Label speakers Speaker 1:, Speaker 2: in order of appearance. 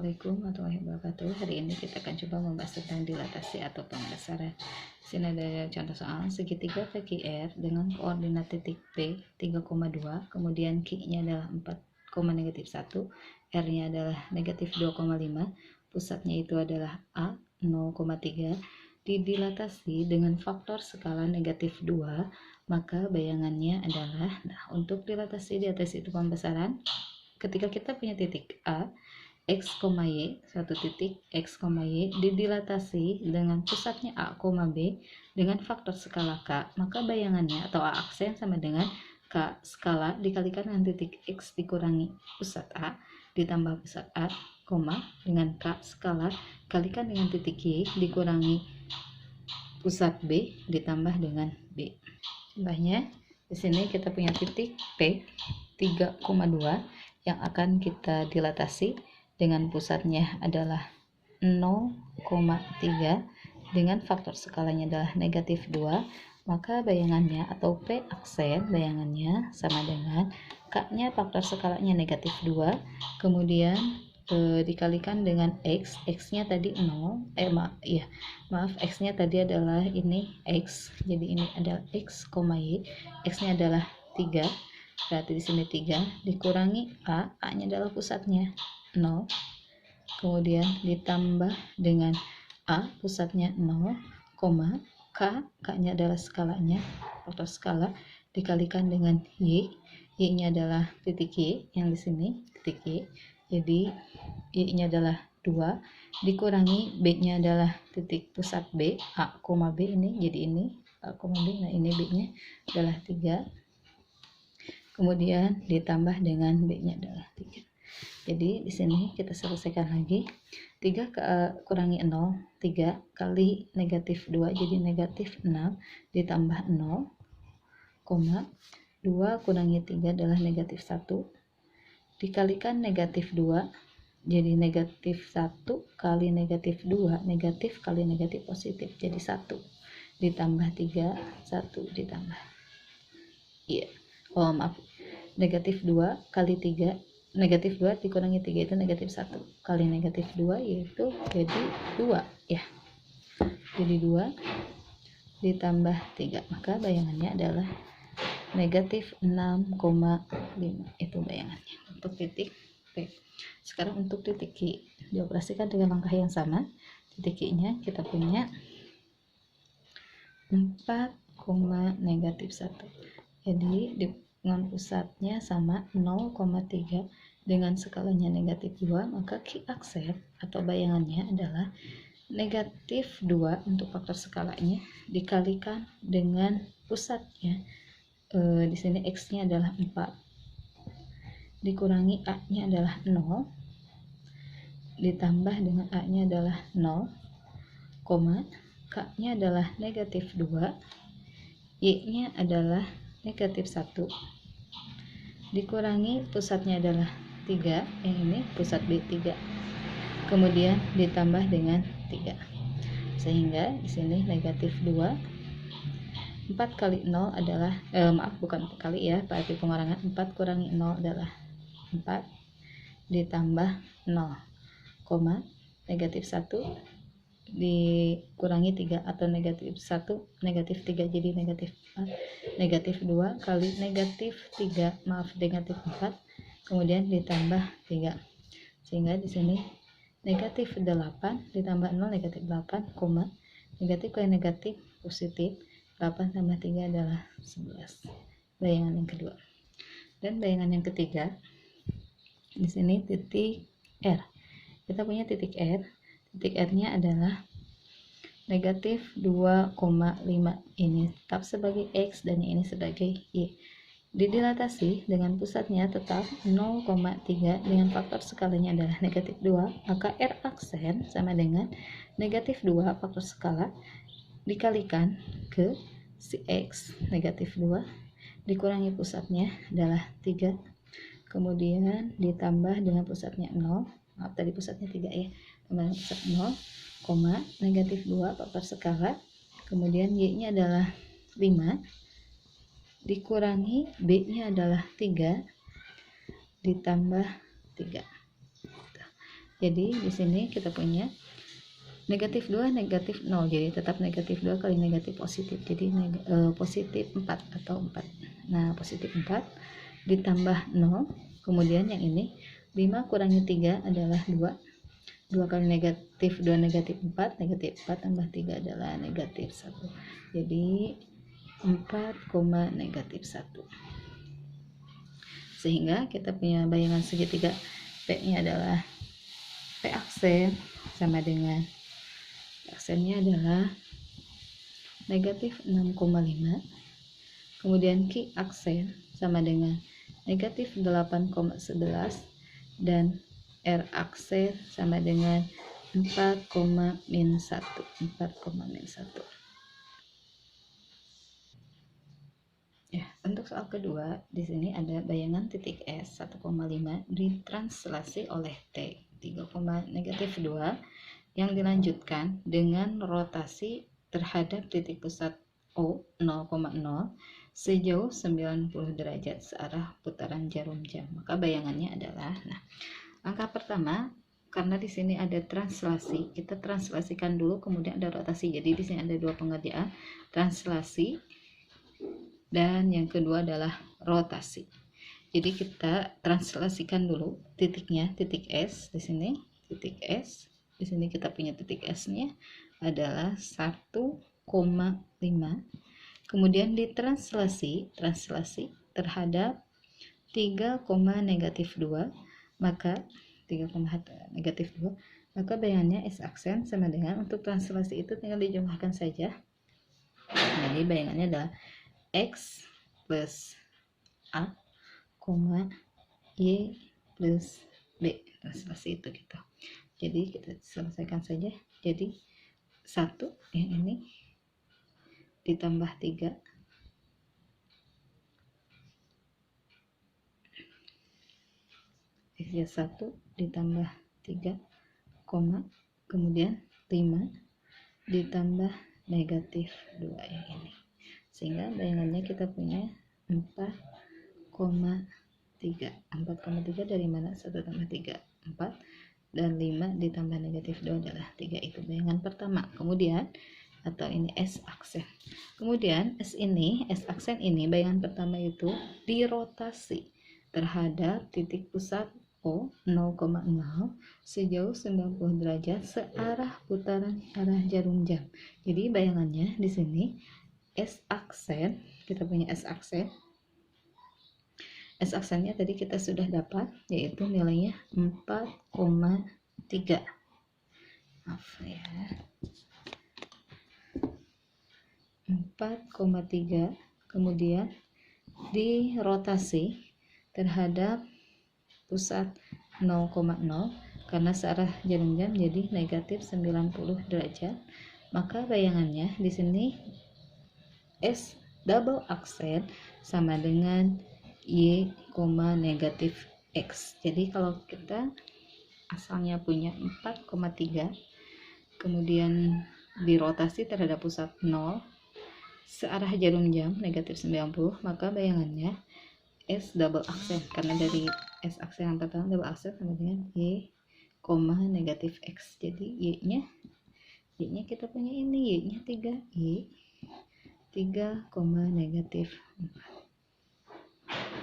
Speaker 1: Assalamualaikum warahmatullahi wabarakatuh. Hari ini kita akan coba membahas tentang dilatasi atau pembesaran. Di sini ada contoh soal segitiga PQR dengan koordinat titik P 3,2, kemudian Q-nya adalah 4,-1, R-nya adalah -2,5, pusatnya itu adalah A 0,3, didilatasi dengan faktor skala -2, maka bayangannya adalah, untuk dilatasi di atas itu pembesaran, ketika kita punya titik A, X, Y, satu titik X, Y didilatasi dengan pusatnya A, B dengan faktor skala K, maka bayangannya atau A aksen sama dengan K skala dikalikan dengan titik X dikurangi pusat A ditambah pusat A, dengan K skala kalikan dengan titik Y dikurangi pusat B ditambah dengan B. Contohnya di sini kita punya titik P 3,2 yang akan kita dilatasi dengan pusatnya adalah 0,3 dengan faktor skalanya adalah -2, maka bayangannya atau P aksen bayangannya sama dengan K-nya faktor skalanya -2, kemudian dikalikan dengan X, X-nya tadi 0, X-nya tadi adalah ini X, jadi ini adalah X, Y, X-nya adalah 3, berarti di sini 3 dikurangi A, A-nya adalah pusatnya 0, kemudian ditambah dengan A pusatnya 0, K, K-nya adalah skalanya, faktor skala dikalikan dengan Y, Y-nya adalah titik Y yang di sini, titik Y, jadi Y-nya adalah 2, dikurangi B-nya adalah titik pusat B, A, B ini, jadi ini A, B, nah ini B-nya adalah 3, kemudian ditambah dengan B-nya adalah 3. Jadi di sini kita selesaikan lagi. 3 kurangi 0, 3 kali -2 jadi -6 ditambah 0, 2 kurangi 3 adalah -1 dikalikan -2 jadi -1 kali -2, negatif kali negatif positif jadi 1 ditambah 3, 1 ditambah -2 kali 3, -2 dikurangi 3 itu -1 kali -2 yaitu jadi 2 ya, jadi 2 ditambah 3, maka bayangannya adalah -6,5, itu bayangannya untuk titik P. Sekarang untuk titik Q dioperasikan dengan langkah yang sama. Titik Q-nya kita punya 4,-1, jadi dengan pusatnya sama 0,3 dengan skalanya -2, maka Q aksen atau bayangannya adalah -2 untuk faktor skalanya dikalikan dengan pusatnya, di sini X-nya adalah 4 dikurangi A-nya adalah 0 ditambah dengan A-nya adalah 0, K-nya adalah -2, Y-nya adalah -1 dikurangi pusatnya adalah 3, yang ini pusat B 3, kemudian ditambah dengan 3, sehingga di sini -2, 4 kali 0 adalah bukan kali ya, berarti pengurangan 4 kurangi 0 adalah 4 ditambah 0, -1 dikurangi 3 atau -1 -3 jadi -4, -2 kali -3 -4 kemudian ditambah 3, sehingga di sini -8 ditambah 0 -8, negatif kali negatif positif, 8 tambah 3 adalah 11. Bayangan yang kedua. Dan bayangan yang ketiga, di sini titik R. Kita punya titik R. Titik R-nya adalah -2,5, ini tetap sebagai X dan ini sebagai Y. Didilatasi dengan pusatnya tetap 0,3 dengan faktor skalanya adalah -2, maka R aksen sama dengan -2 faktor skala dikalikan ke si X -2 dikurangi pusatnya adalah 3, kemudian ditambah dengan pusatnya 0, tadi pusatnya 3 ya, tambah pusat 0, -2 faktor skala, kemudian Y-nya adalah 5 dikurangi B-nya adalah 3 ditambah 3. Jadi di sini kita punya negatif 2 negatif 0, jadi tetap negatif 2 kali negatif positif, jadi positif 4 atau 4. Nah positif 4 ditambah 0, kemudian yang ini 5 kurangi 3 adalah 2 kali negatif 2 negatif 4, negatif 4 tambah 3 adalah negatif 1, jadi 4, negatif 1. Sehingga kita punya bayangan segitiga P nya adalah P aksen sama dengan aksennya adalah negatif 6,5, kemudian Q aksen sama dengan negatif 8,11, dan R aksen sama dengan 4, min 1. Ya, untuk soal kedua, di sini ada bayangan titik S 1,5 ditranslasi oleh T 3, negatif 2 yang dilanjutkan dengan rotasi terhadap titik pusat O 0,0 sejauh 90 derajat searah putaran jarum jam. Maka bayangannya adalah, nah, langkah pertama, karena di sini ada translasi, kita translasikan dulu, kemudian ada rotasi. Jadi di sini ada dua pengerjaan, translasi dan yang kedua adalah rotasi. Jadi kita translasikan dulu titiknya, titik S di sini, titik S. Di sini kita punya titik S-nya adalah 1,5. Kemudian ditranslasi terhadap 3, negatif 2, maka 3, negatif 2, maka bayangannya S aksen sama dengan, untuk translasi itu tinggal dijumlahkan saja. Jadi bayangannya adalah X plus A, Y plus B, translasi itu gitu. Jadi kita selesaikan saja. Jadi 1 yang ini ditambah 3 X-nya 1 ditambah 3, kemudian 5 ditambah negatif 2 yang ini, sehingga bayangannya kita punya 4,3. 4,3 dari mana? 1 tambah 3 4, dan 5 ditambah negatif 2 adalah 3. Itu bayangan pertama. Kemudian, atau ini S aksen. Kemudian S aksen ini bayangan pertama itu dirotasi terhadap titik pusat O 0,0 sejauh 90 derajat searah putaran arah jarum jam. Jadi bayangannya di sini S aksen, kita punya S aksen. S aksennya tadi kita sudah dapat, yaitu nilainya 4,3. Maaf ya. 4,3, kemudian dirotasi terhadap pusat 0,0 karena searah jarum jam jadi negatif 90 derajat. Maka bayangannya di sini S double aksen sama dengan Y, negatif X. Jadi kalau kita asalnya punya 4,3, kemudian dirotasi terhadap pusat 0 searah jarum jam negatif 90, maka bayangannya S double aksen, karena dari S aksen yang pertama double aksen sama dengan Y, negatif X. Jadi Y nya kita punya ini, Y nya 3, Y 3, negatif 4.